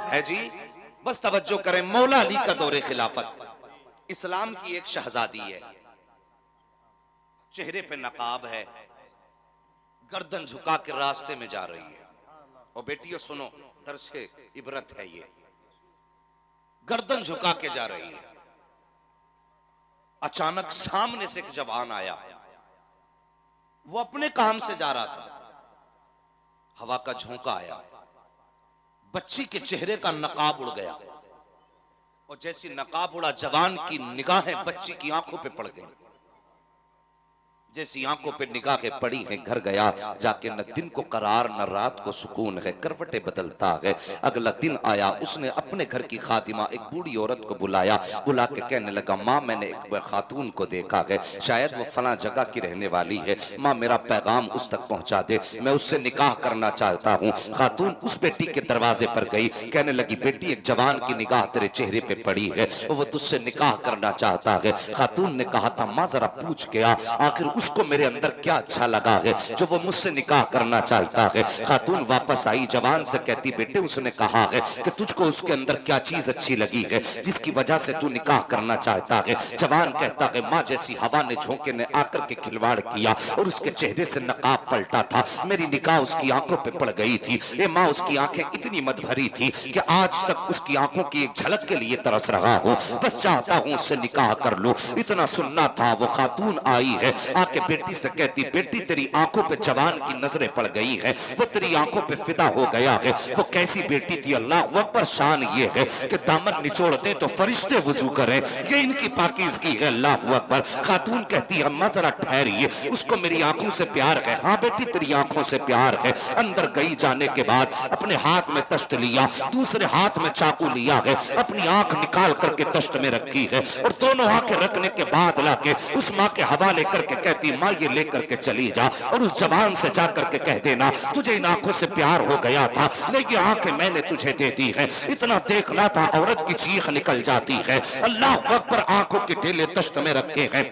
है जी। बस तवज्जो करें, मौला अली का दौरे खिलाफत, इस्लाम की एक शहजादी है, चेहरे पे नकाब है, गर्दन झुका के रास्ते में जा रही है। और बेटियों सुनो, दर्से इबरत है ये, गर्दन झुका के जा रही है। अचानक सामने से एक जवान आया, वो अपने काम से जा रहा था, हवा का झोंका आया, बच्ची के चेहरे का नकाब उड़ गया, और जैसी नकाब उड़ा जवान की निगाहें बच्ची की आंखों पे पड़ गई। जैसी आंखों पे निगाहें पड़ी हैं, घर गया जाके न दिन को करार न रात को सुकून है, करवटें बदलता है। अगला दिन आया, उसने अपने घर की खातिमा एक बूढ़ी औरत को बुलाया, बुला के कहने लगा, माँ मैंने एक खातून को देखा है, शायद वो फला जगह की रहने वाली है, माँ मेरा पैगाम उस तक पहुंचा दे, मैं उससे निकाह करना चाहता हूँ। खातून उस बेटी के दरवाजे पर गई, कहने लगी, बेटी एक जवान की निगाह तेरे चेहरे पे पड़ी है, वो तुझसे निकाह करना चाहता है। खातून ने कहा था, माँ जरा पूछ के आ, आखिर उसको मेरे अंदर क्या अच्छा लगा है जो वो मुझसे निकाह करना चाहता है। खातून वापस आई, जवान से कहती, बेटे उसने कहा है कि तुझको उसके अंदर क्या चीज अच्छी लगी है जिसकी वजह से तू निकाह करना चाहता है। जवान कहता है, माँ जैसी हवा ने झोंके ने आकर के खिलवाड़ किया और उसके चेहरे से नकाब पलटा था, मेरी निकाह उसकी आंखों पे पड़ गई थी। ए माँ, उसकी आंखें इतनी मत भरी थी कि आज तक उसकी आंखों की एक झलक के लिए तरस रहा हूँ, बस चाहता हूँ उससे निकाह कर लूं। इतना सुनना था, वो खातून आई है, आके बेटी से कहती, बेटी तेरी आंखों पे जवान की नजरें पड़ गई है, वो तेरी आंखों पे फिदा हो गया है। वो कैसी बेटी थी, अल्लाह अकबर, शान ये है कि दामन निचोड़ दे तो फरिश्ते वुजू करें, ये इनकी पाकीज़गी है, अल्लाह अकबर। खातून कहती, अम्मा जरा ठहरिए, उसको मेरी आंखों से प्यार है। हाँ बेटी तेरी आंखों से प्यार है। अंदर गई, जाने के बाद अपने हाथ में तश्त लिया, दूसरे हाथ में चाकू लिया है, अपनी आंख निकाल करके तश्त में रखी है, और दोनों आंखें रखने के बाद लाके उस माँ के हवाले करके कहती, माँ ये लेकर के चली जा और उस जवान से जाकर के कह देना, तुझे इन आंखों से प्यार हो गया था, लेकिन आंखें मैंने तुझे दे दी है। इतना देखना था, औरत की चीख निकल जाती है, अल्लाह अकबर। आंखों के ढेले तश्त में रखे हैं,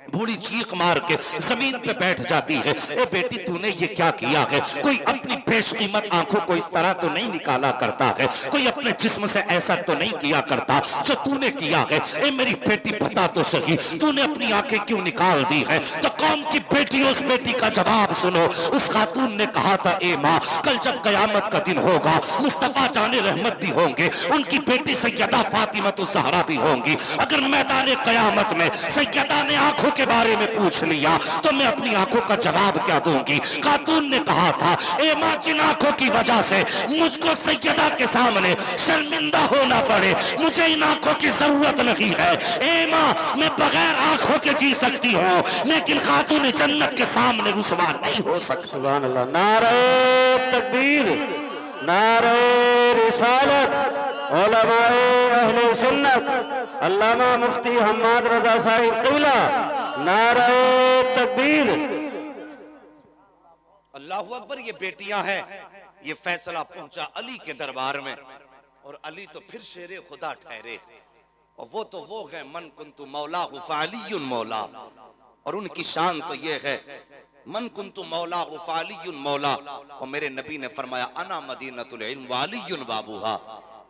बूढ़ी चीख मार के जमीन पे बैठ जाती है। ए बेटी तूने ये क्या किया है? कोई अपनी बेशकीमत आंखों को इस तरह तो नहीं निकाला करता है, कोई अपने जिस्म से ऐसा तो नहीं किया करता जो तूने किया है। ए मेरी बेटी बता तो सही, तूने अपनी आंखें क्यों निकाल दी है? तो कौन की बेटी, उस बेटी का जवाब सुनो। उस खातून ने कहा था, ए माँ कल जब कयामत का दिन होगा, मुस्तफा जाने रहमत भी होंगे, उनकी बेटी सैयदा फातिमा तो ज़हरा भी होंगी, अगर मैदान कयामत में सैयदा ने आंखों के बारे में पूछ लिया तो मैं अपनी आंखों का जवाब क्या दूंगी? खातून ने कहा था, ए माँ जिन आंखों की वजह से मुझको सैयदा के सामने शर्मिंदा होना पड़े, मुझे इन आंखों की जरूरत नहीं है। ए माँ मैं बगैर आंखों के जी सकती हूँ, लेकिन खातून जन्नत के सामने रुसवा नहीं हो सकती। सुभान अल्लाह। नारे तकबीर, नारे रिसालत, उलमाए अहले सुन्नत, अल्लामा मुफ्ती हम्माद रजा साहिब क़िबला, नारे तकबीर। अल्लाह अकबर। ये बेटियां हैं, ये फैसला पहुंचा अली के दरबार में, और अली तो फिर शेरे खुदा ठहरे, और वो तो वो है, मन कुन्तु मौला फ़अलियुन मौला, और उनकी शान तो ये है, मन कुन्तु मौला फ़अलियुन मौला। और मेरे नबी ने फरमाया, अना मदीनतुल इल्म वालियुन बाबूहा,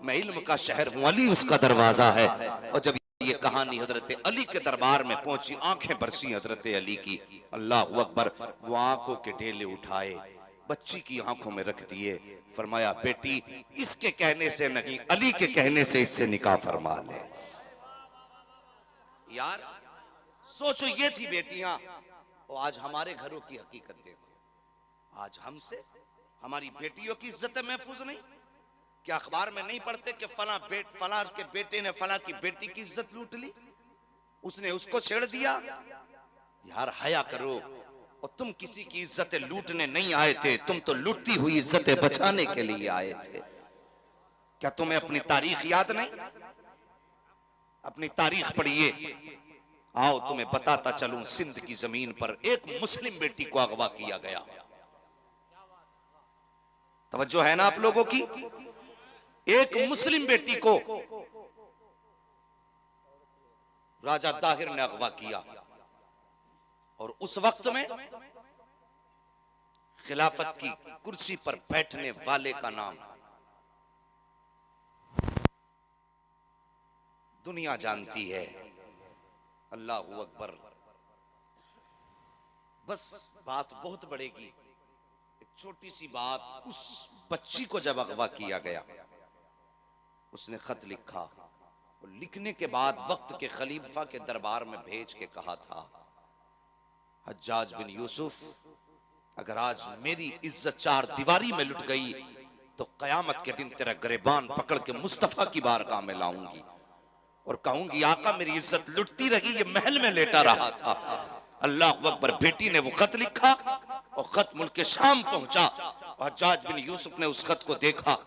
मैं इल्म का शहर हूँ, अली उसका दरवाजा है। और जब ये कहानी हजरत अली के दरबार में पहुंची, आंखें बरसी हजरत अली की, अल्लाह अकबर। वो आंखों के ढेले उठाए, बच्ची की आंखों में रख दिए, फरमाया, बेटी इसके कहने से नहीं, अली के कहने से इससे निकाह फरमा ले। यार सोचो, ये थी बेटियां, और आज हमारे घरों की हकीकत देखो। आज हमसे हमारी बेटियों की इज्जत महफूज नहीं। क्या अखबार में नहीं पढ़ते कि फला के बेटे ने फला की बेटी की इज्जत लूट ली, उसने उसको छेड़ दिया? यार हया करो। और तुम किसी की इज्जतें लूटने नहीं आए थे, तुम तो लूटती हुई इज्जतें बचाने के लिए आए थे। क्या तुम्हें अपनी तारीख याद नहीं? अपनी तारीख पढ़िए, आओ तुम्हें बताता चलूं। सिंध की जमीन पर एक मुस्लिम बेटी को अगवा किया गया। तवज्जो है ना आप लोगों की? एक मुस्लिम बेटी को राजा ताहिर ने अगवा किया, और उस वक्त में खिलाफत की कुर्सी पर बैठने वाले का नाम दुनिया जानती है। अल्लाह अकबर। बस बात बहुत बढ़ेगी। एक छोटी सी बात, उस बच्ची को जब अगवा किया गया, उसने खत लिखा और लिखने के बाद वक्त के खलीफा के दरबार में भेज के कहा था, हज्जाज बिन यूसुफ, अगर आज मेरी इज्जत चार दीवारी में लुट गई तो कयामत के दिन तेरा गिरबान पकड़ के मुस्तफा की बारगाह में लाऊंगी और कहूंगी, आका मेरी इज्जत लुटती रही, ये महल में लेटा रहा था। अल्लाह अकबर। बेटी ने वो खत लिखा और खत मुल्क शाम पहुंचा। हज्जाज बिन यूसुफ ने उस खत को देखा।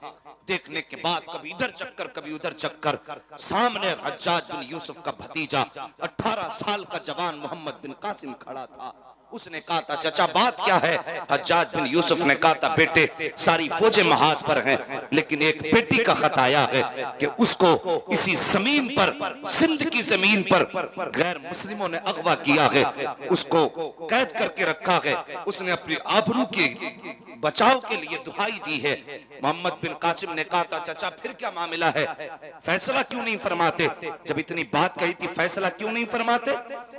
देखने के बाद कभी इधर चक्कर कभी उधर चक्कर, सामने हज्जाज बिन यूसुफ का भतीजा 18 साल का जवान मोहम्मद बिन कासिम खड़ा था। उसने कहा था, चचा बात क्या है? हज्जाज बिन यूसुफ ने कहा था, बेटे सारी फौजें महाज पर हैं, लेकिन एक बेटी का खत आया है कि उसको इसी जमीन पर, सिंध की जमीन पर गैर मुस्लिमों ने अगवा किया है, उसको कैद करके रखा है। उसने अपनी आबरू के बचाव के लिए दुहाई दी है। मोहम्मद बिन कासिम ने कहा था, चचा फिर क्या मामला है, फैसला क्यों नहीं फरमाते? जब इतनी बात कही थी, फैसला क्यों नहीं फरमाते?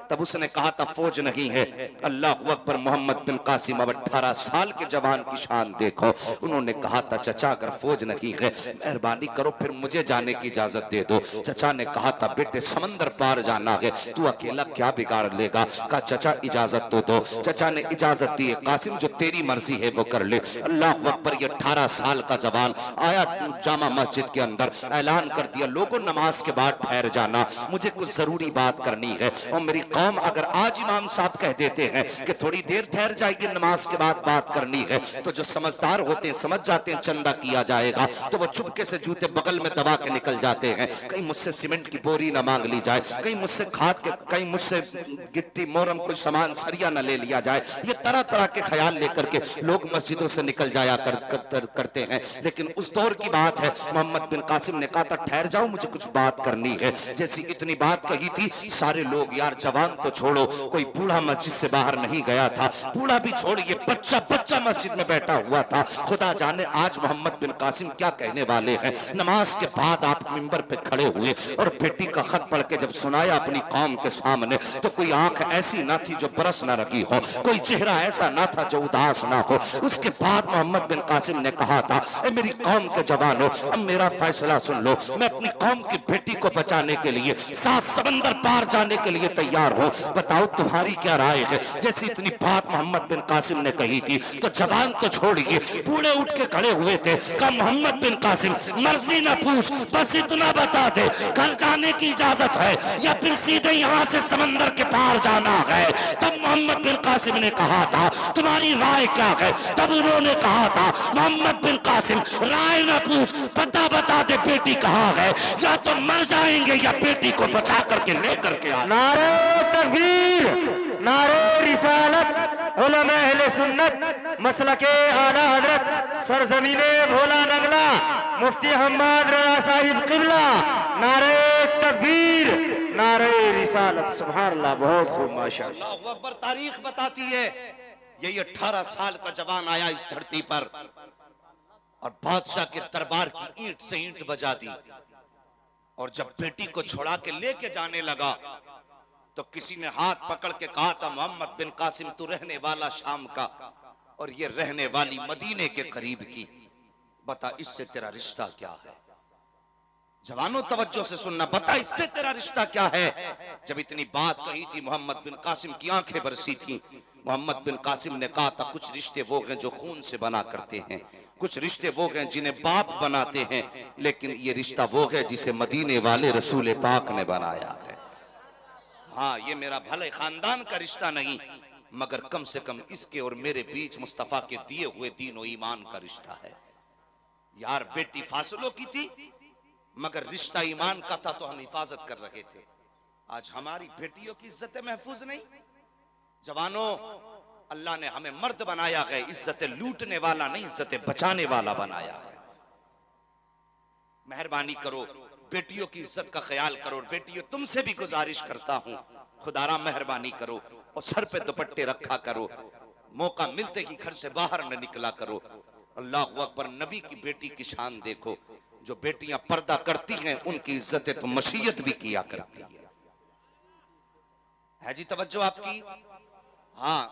तब उसने कहा था, फौज नहीं है। अल्लाह अकबर। मोहम्मद बिन कासिम अब 18 साल के जवान की शान देखो। उन्होंने कहा था, चचा अगर फौज नहीं है, मेहरबानी करो फिर मुझे जाने की इजाजत दे दो। चचा ने कहा था, बेटे समंदर पार जाना है, तू अकेला क्या बिगाड़ लेगा? कहा, चचा इजाजत तो दो। चचा ने इजाजत दी है, कासिम जो तेरी मर्जी है वो कर ले। अल्लाह अकबर। ये 18 साल का जवान आया जामा मस्जिद के अंदर, ऐलान कर दिया, लोगों नमाज के बाद ठहर जाना, मुझे कुछ जरूरी बात करनी है। और मेरी कौम अगर आज इमाम साहब कह देते हैं कि थोड़ी देर ठहर जाएगी, नमाज के बाद बात करनी है, तो जो समझदार होते हैं समझ जाते हैं चंदा किया जाएगा, तो वो चुपके से जूते बगल में दबा के निकल जाते हैं। कहीं मुझसे सीमेंट की बोरी ना मांग ली जाए, कहीं मुझसे खाद के, कहीं मुझसे गिट्टी मोरम कुछ सामान सरिया न ले लिया जाए। ये तरह तरह के ख्याल लेकर के लोग मस्जिदों से निकल जाया करते हैं। लेकिन उस दौर की बात है, मोहम्मद बिन कासिम ने कहा था, ठहर जाओ मुझे कुछ बात करनी है। जैसी इतनी बात कही थी, सारे लोग, यार जवान तो छोड़ो, कोई बूढ़ा मस्जिद से बाहर नहीं गया था, बूढ़ा भी छोड़िए, बच्चा बच्चा मस्जिद में बैठा हुआ था। खुदा जाने आज मोहम्मद बिन कासिम क्या कहने वाले हैं। नमाज के बाद आप मिंबर पे खड़े हुए और बेटी का खत पढ़ के जब सुनाया अपनी कौम के सामने, तो कोई आंख ऐसी ना थी जो बरस ना रही हो, कोई चेहरा ऐसा ना था जो उदास ना हो। उसके बाद मोहम्मद बिन कासिम ने कहा था, ए मेरी कौम के जवानों, अब मेरा फैसला सुन लो, मैं अपनी कौम की बेटी को बचाने के लिए 7 समंदर पार जाने के लिए तैयार हूँ, बताओ तुम्हारी क्या राय है? जैसे इतनी बात मोहम्मद बिन कासिम ने कही थी, तो जवान तो छोड़िए, बूढ़े उठ के खड़े हुए थे। कहा, मोहम्मद बिन कासिम मर्जी ना पूछ, बस इतना बता दे, घर जाने की इजाजत है या फिर सीधे यहाँ से समंदर के पार जाना है? तब मोहम्मद बिन कासिम ने कहा था, तुम्हारी राय क्या है? तब उन्होंने कहा था, मोहम्मद बिन कासिम राय ना पूछ, पता बता दे बेटी कहाँ है, या तो मर जाएंगे या बेटी को बचा करके लेकर के आ। नारे तकबीर, नारे रिसालत, उलमा अहले सुन्नत, मसलके आला हजरत, सरजमीने भोला नगला, मुफ्ती हम्माद रजा साहिब किबला, नारे तकबीर, नारे रिसालत। सुभान अल्लाह, बहुत खूब, माशाअल्लाह। अल्लाहु अकबर। तारीख बताती है, यही 18 साल का जवान आया इस धरती पर और बादशाह के दरबार की ईंट से ईंट बजा दी। और जब बेटी को छुड़ा के लेके जाने लगा, तो किसी ने हाथ पकड़ के कहा था, मोहम्मद बिन कासिम तू रहने वाला शाम का और ये रहने वाली मदीने के करीब की, बता इससे तेरा रिश्ता क्या है? जवानों तवज्जो से सुनना, बता इससे तेरा रिश्ता क्या है? जब इतनी बात कही थी, मोहम्मद बिन कासिम की आंखें बरसी थी। मोहम्मद बिन कासिम ने कहा था, कुछ रिश्ते वो हैं जो खून से बना करते हैं, कुछ रिश्ते वो हैं जिन्हें बाप बनाते हैं, लेकिन ये रिश्ता वो है जिसे मदीने वाले रसूल पाक ने बनाया है। हाँ, ये मेरा भले खानदान का रिश्ता नहीं, मगर कम से कम इसके और मेरे बीच मुस्तफा के दिए हुए दीन और ईमान का रिश्ता है। यार बेटी फासलों की थी, मगर रिश्ता ईमान का था, तो हम हिफाजत कर रहे थे। आज हमारी बेटियों की इज्जतें महफूज नहीं। जवानों, अल्लाह ने हमें मर्द बनाया है, इज्जतें लूटने वाला नहीं, इज्जतें बचाने वाला बनाया है। मेहरबानी करो, बेटियों की इज्जत का ख्याल करो। बेटियों, तुमसे भी गुजारिश करता हूं, खुदारा मेहरबानी करो और सर पे दुपट्टे रखा करो, मौका मिलते ही घर से बाहर न निकला करो। अल्लाह अकबर। नबी की बेटी की शान देखो, जो बेटियां पर्दा करती हैं उनकी इज्जत तो मशीयत भी किया करती है जी। तवज्जो आपकी। हाँ।